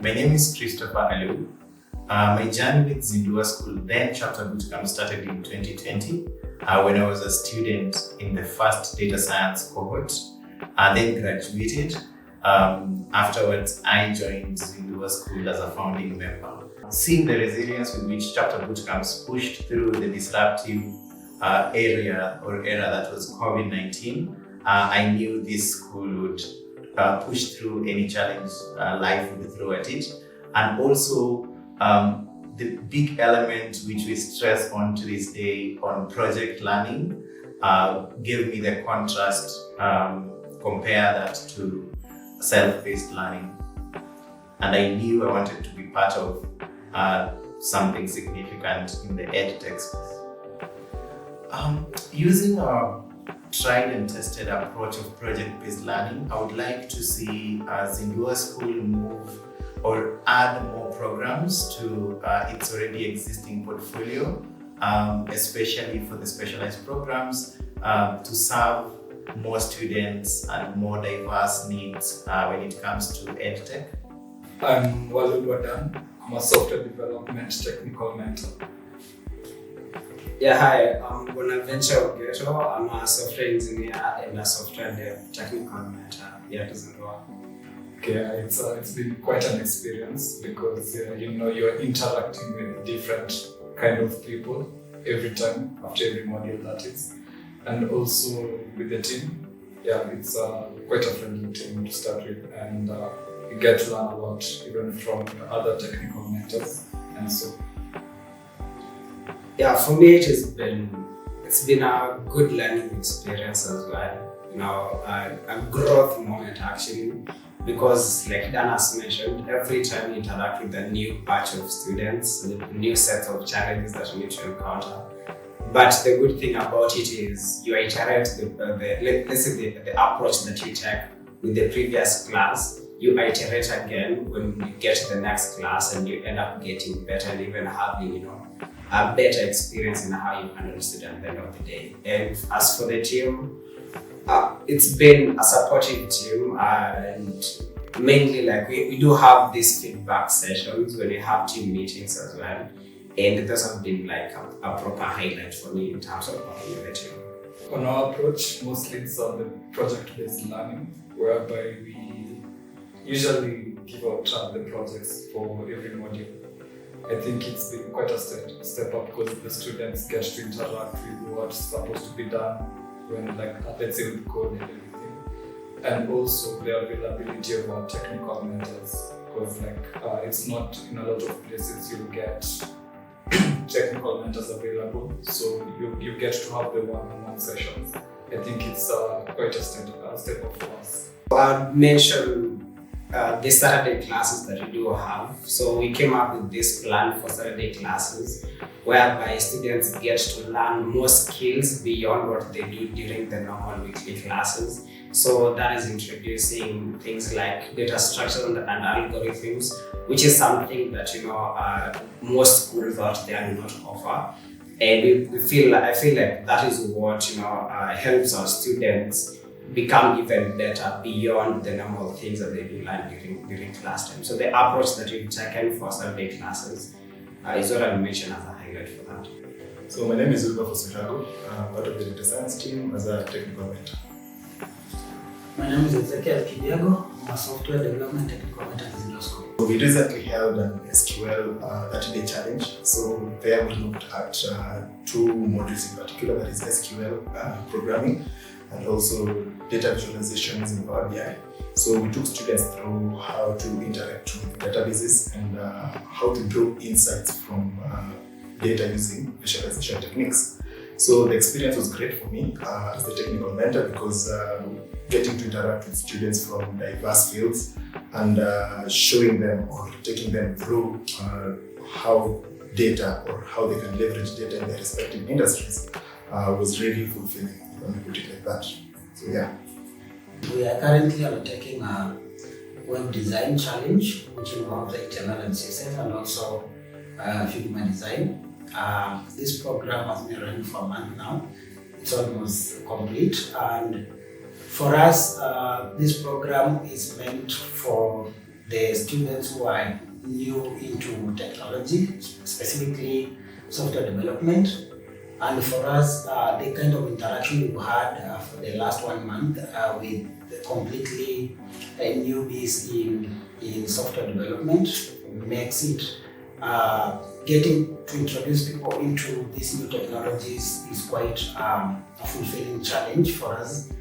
My name is Christopher Aliu. My journey with Zindua School, then Chapter Bootcamp, started in 2020 when I was a student in the first data science cohort. I then graduated. Afterwards, I joined Zindua School as a founding member. Seeing the resilience with which Chapter Bootcamps pushed through the disruptive era that was COVID-19, I knew this school would push through any challenge life would throw at it. And also, the big element which we stress on to this day on project learning gave me the contrast, compare that to self-paced learning. And I knew I wanted to be part of something significant in the edtech space. Using a tried and tested approach of project-based learning, I would like to see Zindua School move or add more programs to its already existing portfolio, especially for the specialized programs, to serve more students and more diverse needs when it comes to edtech. I'm Zindua. I'm a software development technical mentor. Yeah, hi, I'm Bonaventure Ogeto. I'm a software engineer and a software dev technical mentor here at Zindua. Okay, it's been quite an experience because you're interacting with different kind of people every time after every module, that is, and also with the team. Yeah, it's quite a friendly team to start with, and you get to learn a lot even from other technical mentors and so. Yeah, for me it's been a good learning experience as well. A growth moment actually, because like Dan has mentioned, every time you interact with a new batch of students, a new set of challenges that you need to encounter. But the good thing about it is you iterate let's say the approach that you take with the previous class, you iterate again when you get to the next class, and you end up getting better and even having a better experience in how you handle students at the end of the day. And as for the team, it's been a supportive team, and mainly like we do have these feedback sessions when we have team meetings as well. And those have been like a proper highlight for me in terms of working with the team. On our approach, mostly it's on the project-based learning, whereby we usually give out the projects for every module. I think it's been quite a step up because the students get to interact with what's supposed to be done when, like, let's say with code and everything. And also the availability of our technical mentors, because it's not in a lot of places you'll get technical mentors available, so you get to have the one-on-one sessions. I think it's quite a step up for us. I mentioned the Saturday classes that we do have. So we came up with this plan for Saturday classes, whereby students get to learn more skills beyond what they do during the normal weekly classes. So that is introducing things like data structure and algorithms, which is something that most schools out there do not offer. And I feel like that is what helps our students become even better beyond the normal things that they do learn during class time. So the approach that we've taken for Saturday classes is what I mentioned as a highlight for that. So my name is Zindua. I'm part of the data science team as a technical mentor. My name is Kidiago. I'm a software development technical mentor at Zindua School. So we recently held an SQL 30-day challenge. So there we looked at two modules in particular, that is SQL programming and also data visualizations in Power BI. So we took students through how to interact with databases and how to draw insights from data using visualization techniques. So the experience was great for me as the technical mentor, because getting to interact with students from diverse fields and showing them or taking them through how data or how they can leverage data in their respective industries was really fulfilling, if I may put it like that. So yeah. We are currently undertaking a web design challenge, which involves HTML and CSS and also Figma design. This program has been running for a month now. It's almost complete, and for us, this program is meant for the students who are new into technology, specifically software development. And for us, the kind of interaction we've had for the last 1 month with the completely newbies in software development makes it getting to introduce people into these new technologies is quite a fulfilling challenge for us.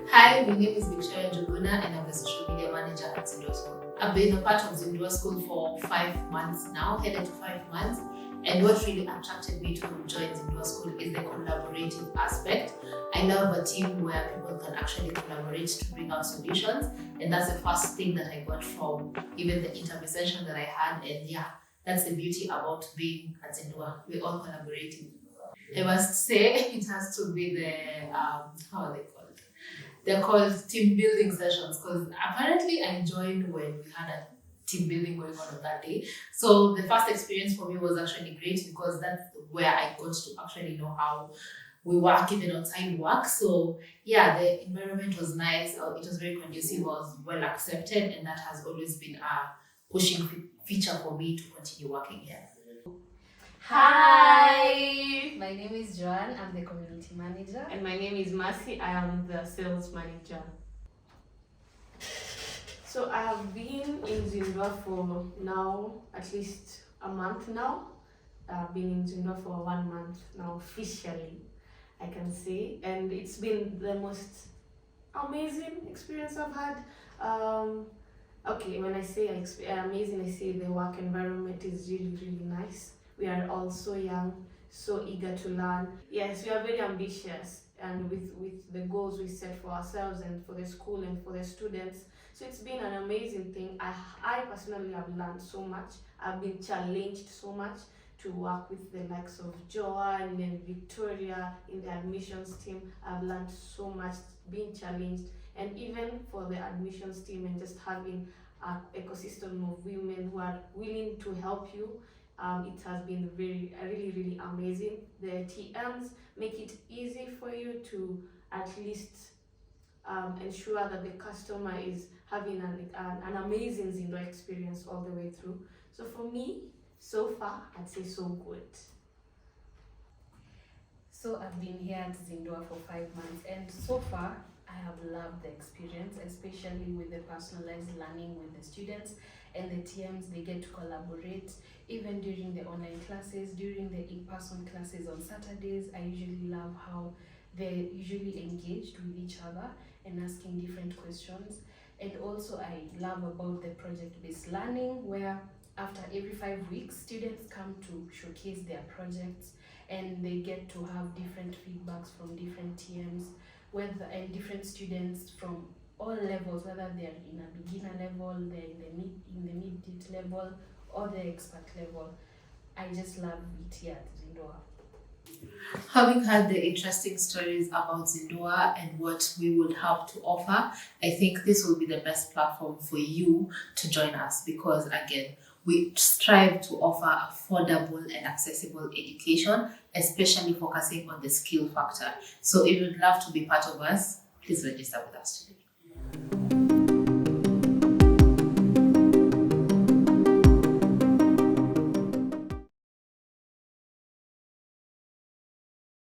Hi, my name is Victoria Juguna and I'm the social media manager at Zindua School. I've been a part of Zindua School for 5 months now, headed to 5 months. And what really attracted me to join Zindua School is the collaborative aspect. I love a team where people can actually collaborate to bring out solutions. And that's the first thing that I got from even the interview session that I had. And yeah, that's the beauty about being at Zindua. We're all collaborating. I must say it has to be the, how are they called? They're called team building sessions, because apparently I joined when we had a team building going on that day. So the first experience for me was actually great, because that's where I got to actually know how we work even outside work. So yeah, the environment was nice. It was very conducive, was well accepted, and that has always been a pushing feature for me to continue working here. Hi, my name is Joanne. I'm the community manager. And my name is Mercy. I am the sales manager. So I have been in Zindua for now at least a month now. I've been in Zindua for 1 month now officially, I can say, and it's been the most amazing experience I've had. Okay, when I say amazing, I say the work environment is really nice. We are all so young, so eager to learn. Yes, we are very ambitious, and with the goals we set for ourselves and for the school and for the students. So it's been an amazing thing. I personally have learned so much. I've been challenged so much to work with the likes of Joanne and Victoria in the admissions team. I've learned so much, being challenged, and even for the admissions team and just having an ecosystem of women who are willing to help you. It has been really amazing. The TMs make it easy for you to at least ensure that the customer is having an amazing Zindua experience all the way through. So for me, so far, I'd say so good. So I've been here at Zindua for 5 months, and so far I have loved the experience, especially with the personalized learning with the students and the TMs. They get to collaborate even during the online classes, during the in-person classes on Saturdays. I usually love how they usually engaged with each other and asking different questions. And also I love about the project-based learning, where after every 5 weeks, students come to showcase their projects and they get to have different feedbacks from different TMs, and different students from all levels, whether they're in a beginner level, they're in the mid level, or the expert level. I just love it here at Zindua. Having heard the interesting stories about Zindua and what we would have to offer, I think this will be the best platform for you to join us, because again, we strive to offer affordable and accessible education, especially focusing on the skill factor. So if you'd love to be part of us, please register with us today.